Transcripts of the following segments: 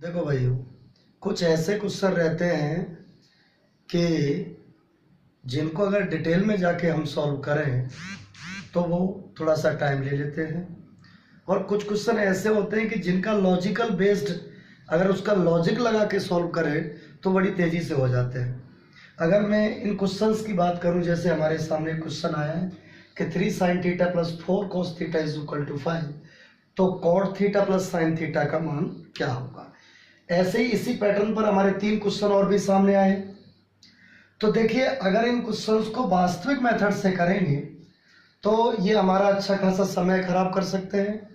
देखो भाइयों, कुछ ऐसे क्वेश्चन रहते हैं कि जिनको अगर डिटेल में जाके हम सॉल्व करें तो वो थोड़ा सा टाइम ले लेते हैं, और कुछ क्वेश्चन ऐसे होते हैं कि जिनका लॉजिकल बेस्ड अगर उसका लॉजिक लगा के सॉल्व करें तो बड़ी तेज़ी से हो जाते हैं। अगर मैं इन क्वेश्चंस की बात करूं, जैसे हमारे सामने क्वेश्चन आया है कि 3 sin theta plus 4 cos theta is equal to 5, तो cot theta plus sin theta का मान क्या होगा। ऐसे ही इसी पैटर्न पर हमारे 3 क्वेश्चन और भी सामने आए। तो देखिए, अगर इन क्वेश्चंस को वास्तविक मेथड से करेंगे तो ये हमारा अच्छा खासा समय खराब कर सकते हैं।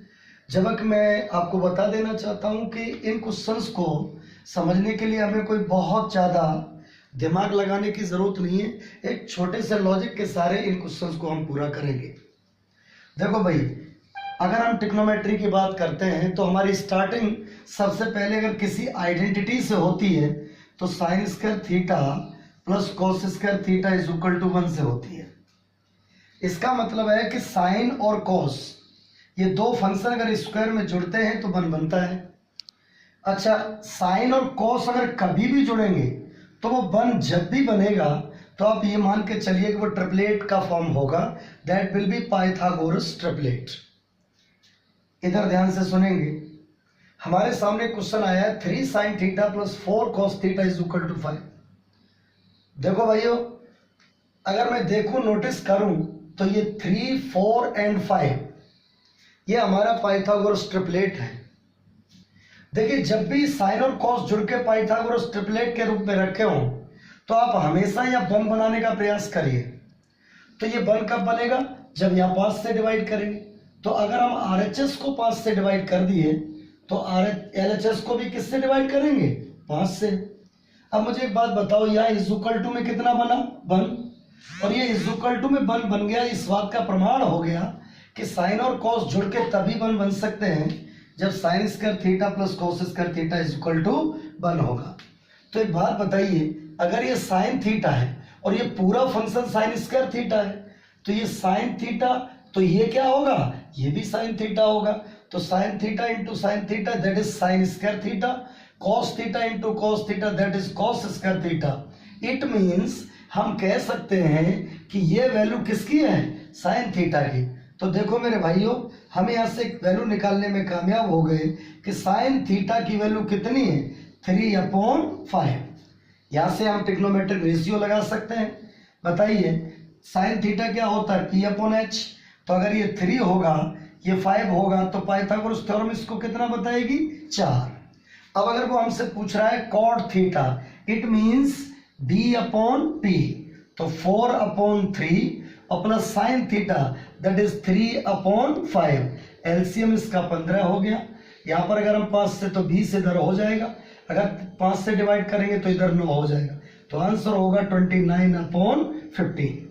जबकि मैं आपको बता देना चाहता हूं कि इन क्वेश्चंस को समझने के लिए हमें कोई बहुत ज़्यादा दिमाग लगाने की ज़रूरत नहीं है। एक छोटे से लॉजिक के सारे इन क्वेश्चंस को हम पूरा करेंगे। देखो भाई, अगर हम ट्रिग्नोमेट्री की बात करते हैं तो हमारी स्टार्टिंग सबसे पहले अगर किसी आइडेंटिटी से होती है तो sine square theta plus cos square theta is equal to 1 से होती है। इसका मतलब है कि साइन और कॉस ये दो फंक्शन अगर स्क्वायर में जुड़ते हैं तो 1 बनता है। अच्छा, साइन और कॉस अगर कभी भी जुड़ेंगे तो वो 1 जब भी बनेगा तो आप ये मान के चलिए कि वो ट्रिपलेट का फॉर्म होगा, that will be Pythagoras triplet. इधर ध्यान से सुनेंगे, हमारे सामने क्वेश्चन आया है 3 sin theta plus 4 cos theta is equal to 5। देखो भाइयों, अगर मैं देखूं नोटिस करूं तो ये 3, 4 एंड 5 ये हमारा पाइथागोरस ट्रिपलेट है। देखिए, जब भी साइन और कॉस जुड़ के पाइथागोरस ट्रिपलेट के रूप में रखे हों तो आप हमेशा यह 1 बनाने का प्रयास करिए। तो ये 1 कब बनेगा? जब यहाँ 5 से डिवाइड करेंगे। तो अगर हम RHS को 5 से डिवाइड कर दिए तो LHS को भी किससे डिवाइड करेंगे? 5 से। अब मुझे एक बात बताओ, यहाँ इज इक्वल टू में कितना बना? 1। और ये इज इक्वल टू में 1 बन गया। इस बात का प्रमाण हो गया कि साइन और कॉस जुड़ के तभी 1 बन सकते हैं जब sine square theta plus cos square theta is equal to 1 होगा। तो एक बात बताइए, अगर ये साइन थीटा है और ये पूरा फंक्शन साइन स्क्वायर थीटा है तो ये साइन थीटा, तो ये क्या होगा? ये भी साइन थीटा होगा। तो sine theta into sine theta that is sign square theta, cos theta into cos theta that is cos square theta. It means हम कह सकते हैं कि ये वैल्यू किसकी है? साइन थीटा की। तो देखो मेरे भाइयों, हम यहाँ से एक वैल्यू निकालने में कामयाब हो गए कि साइन थीटा की वैल्यू कितनी है? 3/5। यहाँ से हम ट्रिग्नोमेट्रिक रेशियो लगा सकते हैं। बताइए, साइन थीटा क्या होता है? P/H। तो अगर ये 3 होगा, ये 5 होगा, तो पाइथागोरस थ्योरम इसको कितना बताएगी? 4। अब अगर वो हमसे पूछ रहा है cot theta, it means D/P। तो 4/3 और plus sine theta that is 3/5। LCM इसका 15 हो गया। यहाँ पर अगर हम 5 से तो 20 इधर हो जाएगा, अगर 5 से डिवाइड करेंगे तो इधर 9 हो जाएगा। तो आंसर होगा 29/15।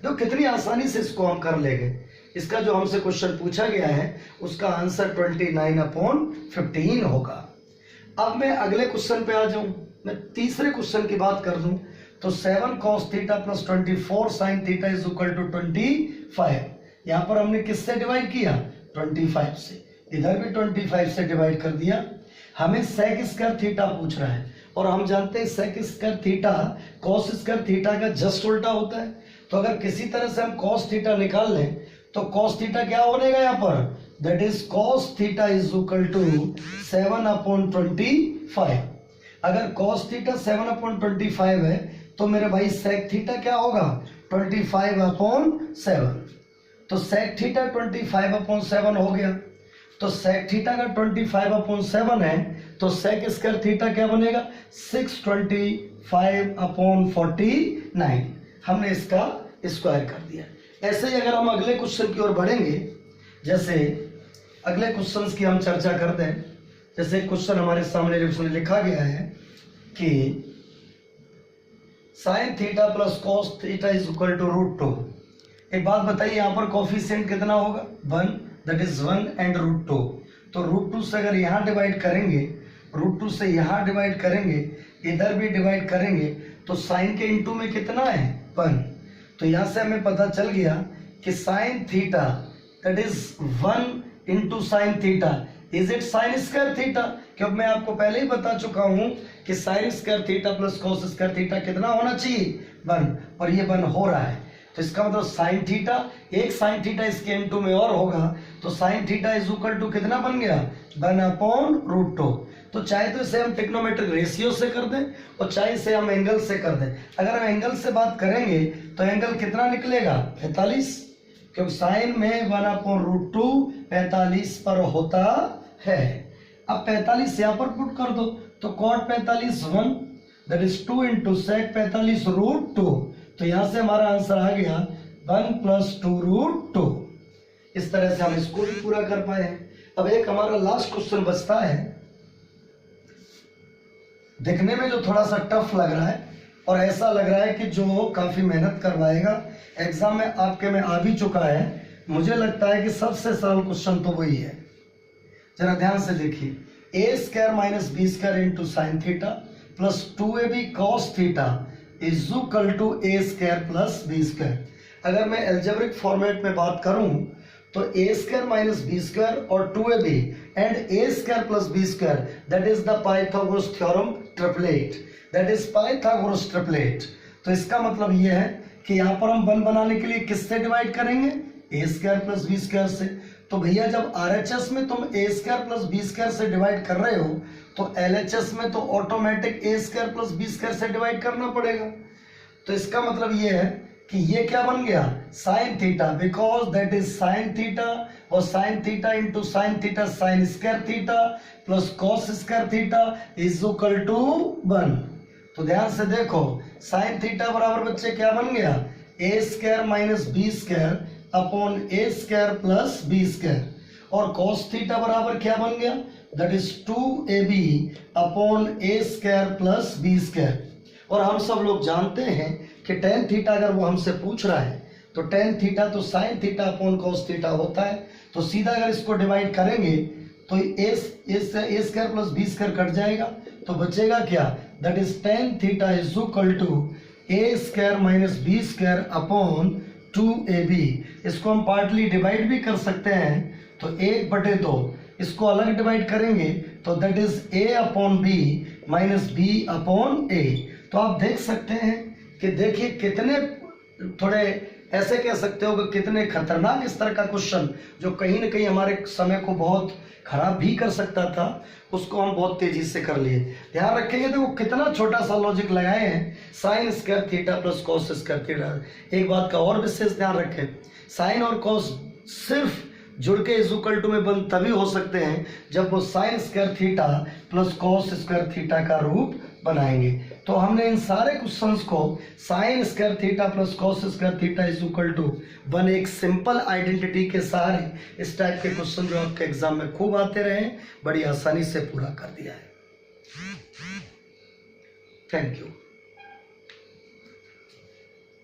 तो कितनी आसानी से इसको हम कर लेंगे। इसका जो हमसे क्वेश्चन पूछा गया है उसका आंसर 29/15 होगा। अब मैं अगले क्वेश्चन पे आ जाऊं, मैं तीसरे क्वेश्चन की बात कर दूं तो 7 cos theta plus 24 sin theta is equal to 25। यहाँ पर हमने किससे डिवाइड किया? 25 से। इधर भी 25 से डिवाइड कर दिया। हमें sec स्क्वायर थीटा पूछ रहा है और हम जानते हैं sec square theta cos square theta का जस्ट उल्टा होता है। तो अगर किसी तरह से हम cos थीटा निकाल लें तो cos थीटा क्या बनेगा यहाँ पर? That is cos theta is equal to 7/25। अगर cos थीटा 7/25 है तो मेरे भाई sec थीटा क्या होगा? 25/7। तो sec थीटा 25/7 हो गया। तो sec थीटा का 25/7 है तो sec स्क्वायर थीटा क्या बनेगा? 625/49। हमने इसका स्क्वायर कर दिया। ऐसे ही अगर हम अगले क्वेश्चन की ओर बढ़ेंगे, जैसे अगले क्वेश्चंस की हम चर्चा करते हैं। जैसे क्वेश्चन हमारे सामने लिखा गया है कि sine theta plus cos theta is equal to √2। एक बात बताइए, यहाँ पर कोफिशिएंट कितना होगा? 1, दैट इज 1 एंड √2। तो √2 से अगर यहाँ डिवाइड करेंगे, √2 से यहाँ डिवाइड करेंगे, इधर भी डिवाइड करेंगे, तो साइन के इंटू में कितना है? 1। तो यहाँ से हमें पता चल गया कि sine theta that is 1 into sine theta is it sign square theta, क्योंकि मैं आपको पहले ही बता चुका हूं कि sign square theta plus cos square theta कितना होना चाहिए 1, और ये 1 हो रहा है। तो इसका मतलब साइन थीटा, एक साइन थीटा इसके इनटू में और होगा, तो sine theta is equal to कितना बन गया 1/√2। तो चाहे तो इसे हम ट्रिग्नोमेट्रिक रेशियो से कर दें और चाहे इसे हम एंगल से कर दें। अगर हम एंगल से बात करेंगे तो एंगल कितना निकलेगा 45, क्योंकि साइन में 1/√2 45 पर होता है। अब 45 यहाँ पर पुट कर दो, तो cot 45 1, that is 2 into sec 45√2। तो यहां से हमारा आंसर आ गया 1 + 2√2। इस तरह से हम इसको भी पूरा कर पाए हैं। अब एक हमारा लास्ट क्वेश्चन बचता है, देखने में जो थोड़ा सा टफ लग रहा है और ऐसा लग रहा है कि जो काफी मेहनत करवाएगा, एग्जाम में आपके में आ भी चुका है। मुझे लगता है कि सबसे सरल क्वेश्चन तो वही है। जरा ध्यान से देखिए, a² - b² into sine theta plus 2ab cos theta is equal to a² + b²। अगर मैं एल्जेब्रिक फॉर्मेट में बात करूं तो a² - b² और 2ab and a² + b² that is the Pythagoras theorem triplet, that is Pythagoras triplet. तो इसका मतलब ये है कि यहाँ पर हम 1 बनाने के लिए किससे डिवाइड करेंगे a² + b² से। तो भैया जब RHS में तुम a² + b² से डिवाइड कर रहे हो तो LHS में तो ऑटोमेटिक a² + b² से डिवाइड करना पड़ेगा। तो इसका मतलब ये है कि ये क्या बन गया sine theta, because that is sine theta, और sine theta into sine theta sine square theta plus cos square theta is equal to 1। तो ध्यान से देखो, साइन थीटा बराबर बच्चे क्या बन गया a² - b² upon a² + b², और cos थीटा बराबर क्या बन गया that is 2ab upon a² + b²। और हम सब लोग जानते हैं कि tan थीटा अगर वो हमसे पूछ रहा है तो tan थीटा तो sin theta upon cos theta होता है। तो सीधा अगर इसको डिवाइड करेंगे तो a² + b² कट जाएगा, तो बचेगा क्या that is tan theta is equal to a² - b² upon 2ab। इसको हम पार्टली डिवाइड भी कर सकते हैं, तो 1/2 इसको अलग डिवाइड करेंगे तो दैट इज a/b - b/a। तो आप देख सकते हैं कि देखिए कितने थोड़े ऐसे कह सकते हो कि कितने खतरनाक इस तरह का क्वेश्चन जो कहीं ना कहीं हमारे समय को बहुत खराब भी कर सकता था, उसको हम बहुत तेजी से कर लिए। ध्यान रखेंगे तो वो कितना छोटा सा लॉजिक लगाए हैं, sign square theta plus cos square theta. एक बात का और विशेष ध्यान रखें, साइन और कॉस सिर्फ जुड़ के इज इक्वल टू में बंद तभी हो सकते हैं जब वो sine square theta plus cos square theta का रूप बनाएंगे। तो हमने इन सारे क्वेश्चंस को sine square theta plus cos square theta is equal to 1 एक सिंपल आइडेंटिटी के सहारे इस टाइप के क्वेश्चन जो आपके एग्जाम में खूब आते रहे बड़ी आसानी से पूरा कर दिया है। Thank you.